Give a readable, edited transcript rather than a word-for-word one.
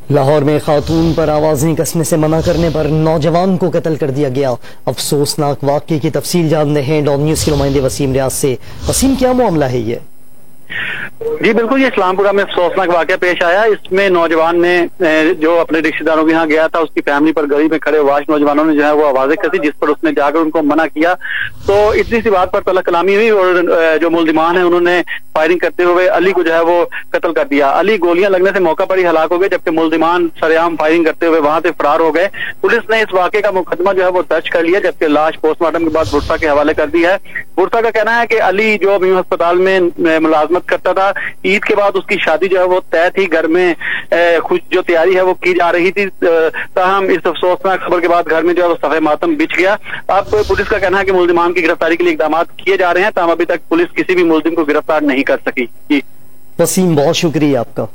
لاہور میں خاتون پر آوازیں کسنے سے منع کرنے پر نوجوان کو قتل کر دیا گیا۔ افسوسناک واقعے کی تفصیل جان رہے ہیں ڈان نیوز کے نمائندے وسیم ریاض سے۔ وسیم، کیا معاملہ ہے یہ؟ جی بالکل، یہ اسلام پورہ میں افسوسناک واقعہ پیش آیا۔ اس میں نوجوان نے جو اپنے رشتہ داروں کے یہاں گیا تھا، اس کی فیملی پر گلی میں کھڑے واش نوجوانوں نے جو ہے وہ آوازیں کسی، جس پر اس نے جا کر ان کو منع کیا۔ تو اتنی سی بات پر طلع کلامی ہوئی اور جو ملزمان ہیں انہوں نے فائرنگ کرتے ہوئے علی کو جو ہے وہ قتل کر دیا۔ علی گولیاں لگنے سے موقع پر ہی ہلاک ہو گئے، جبکہ ملزمان سرعام فائرنگ کرتے ہوئے وہاں سے فرار ہو گئے۔ پولیس نے اس واقعے کا مقدمہ جو ہے وہ درج کر لیا، جبکہ لاش پوسٹ مارٹم کے بعد بورسا کے حوالے کر دی ہے۔ بورسا کا کہنا ہے کہ علی جو میو ہسپتال میں ملازمت کرتا تھا، عید کے بعد اس کی شادی جو ہے وہ طے تھی، گھر میں جو تیاری ہے وہ کی جا رہی تھی، تاہم اس افسوسناک خبر کے بعد گھر میں جو ہے وہ صفحہ ماتم بچھ گیا۔ اب پولیس کا کہنا ہے کہ ملزمان کی گرفتاری کے لیے اقدامات کیے جا رہے ہیں، تاہم ابھی تک پولیس کسی بھی ملزم کو گرفتار نہیں کر سکی۔ وسیم، بہت شکریہ آپ کا۔